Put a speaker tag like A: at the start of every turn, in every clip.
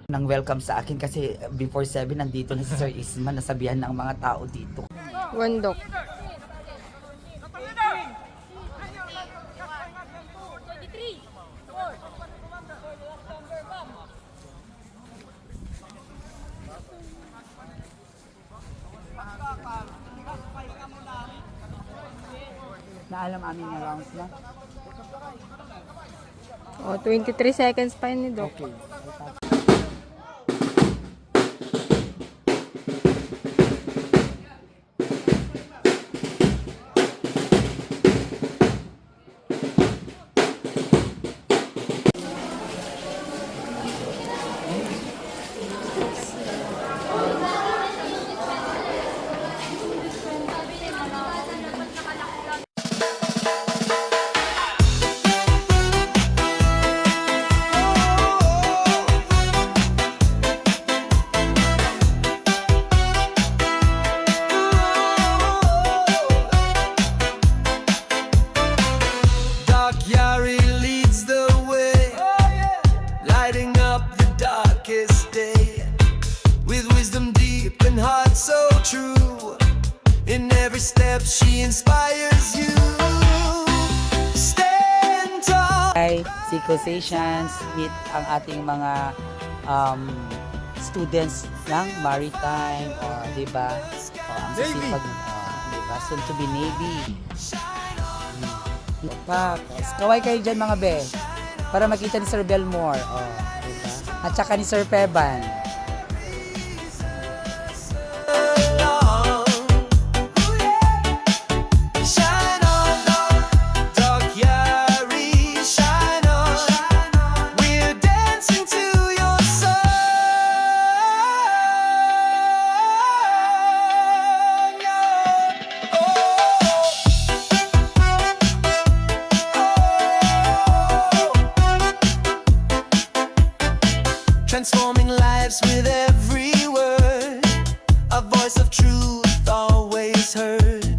A: Nang welcome sa akin kasi before 7 nandito na si Sir Isman, nasabihan ng mga tao dito.
B: Wandok.
A: Naalam amin na rounds na?
B: Oh, 23 seconds pa yun ni Doc.
A: Okay.
C: She inspires you. Stand tall.
A: Ay, Seco Sessions, meet ang ating mga students ng maritime, di ba? Ang sisipag, di ba? Soon to be Navy. Kaway kayo dyan mga be, para makita ni Sir Belmore, di ba? At saka ni Sir Peban.
C: Transforming lives with every word, a voice of truth always heard.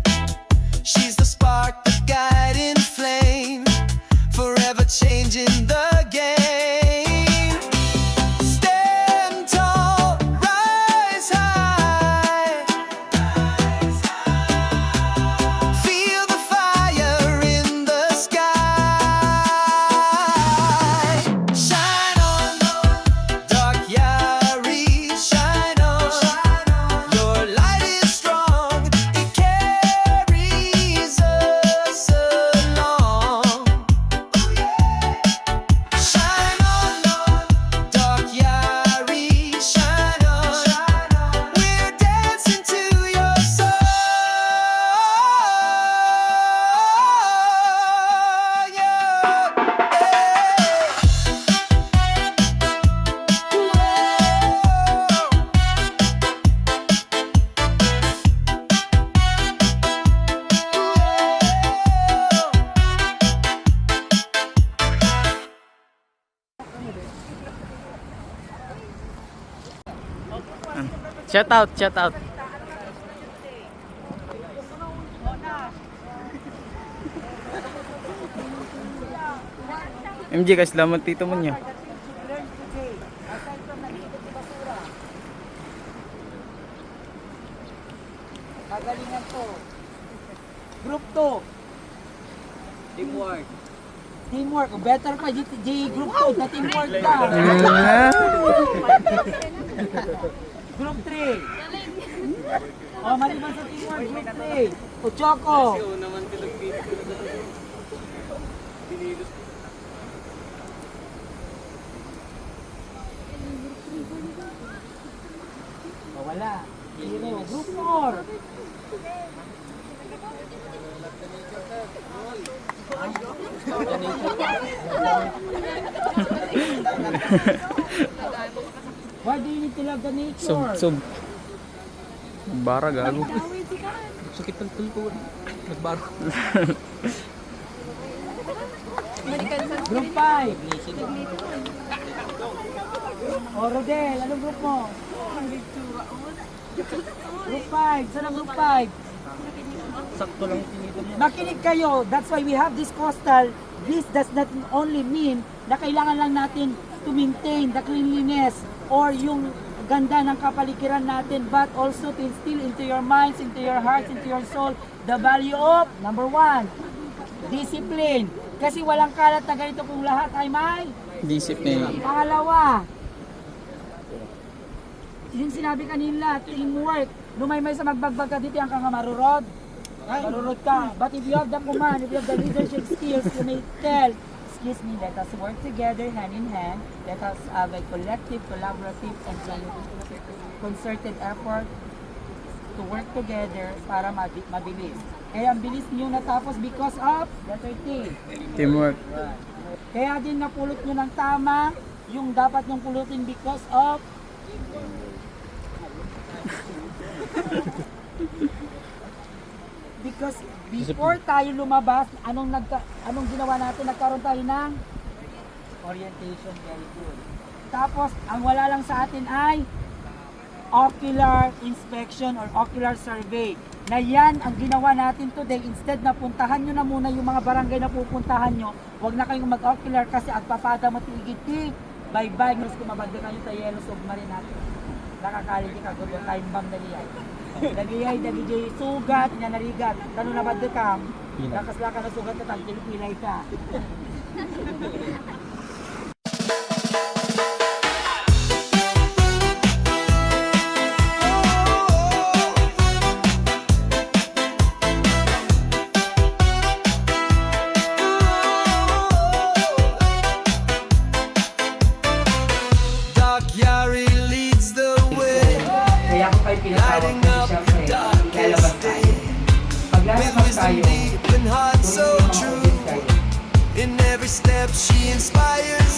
C: She's the spark, the guiding flame, forever changing the game. Stand tall, rise high, feel the fire in the sky. Shine on, dark Yari, shine on. Your light is strong, it carries us along. Shine on, dark Yari, shine on. We're dancing to your song.
D: Shout out, shout out. MJ, kasalamat tito mo niya.
A: Magalingan to. Group 2.
D: Teamwork.
A: Teamwork. Better pa, G Group 2 na teamwork ka. Group 3. Maliban sa teamwork, Group 3. O Choco. Wala. Zero. Group 4. Why do you need to love the nature?
D: Sub. Bara gago. Sakit ng tulpo. Nagbaro.
A: Group 5. O Rodel, anong group mo? Group 5. Saan ang group 5?
D: Sakto lang tinito niya.
A: Makinig kayo. That's why we have this coastal. This does not only mean na kailangan lang natin to maintain the cleanliness or yung ganda ng kapaligiran natin, but also to instill into your minds, into your hearts, into your soul, the value of, number 1, discipline. Kasi walang kalat na ganito kung lahat ay may
D: Discipline.
A: pangalawa. Yung sinabi kanila, teamwork. Lumaymay sa magbagbag ka dito, ang kang marurod. Marurod ka. But if you have the command, if you have the leadership skills, you may tell, excuse me, let us work together hand in hand. Let us have a collective, collaborative, and concerted effort to work together para mabilis. Kaya ang bilis niyo natapos because of letter T.
D: Teamwork.
A: Kaya din napulot nyo ng tama yung dapat nyong pulutin because of because before tayo lumabas, anong ginawa natin? Nagkaroon tayo ng orientation, very good. Tapos, ang wala lang sa atin ay ocular inspection or ocular survey. Na yan ang ginawa natin today. Instead na puntahan nyo na muna yung mga barangay na pupuntahan nyo, huwag na kayong mag-ocular kasi agpapada matigiti. Bye-bye. Mas kumabanda kayo sa yellow submarine natin. Nakakalit ka gulo, time bomb na liyan. Dagiyay, dagiyay, sugat, niya narigat. Tanong na badde kam, nakasla ka na sugat na tam, pilay ka.
C: Doc Yari leads the way,
A: Kaya ako kayo pinatawag
C: lighting
A: kasi
C: up
A: syempre,
C: the darkest
A: lalabas
C: day.
A: tayo. Pag
C: With
A: lalabas
C: wisdom
A: tayo,
C: deep and heart so
A: tunay yung mga
C: true.
A: audit kayo.
C: In every step she inspires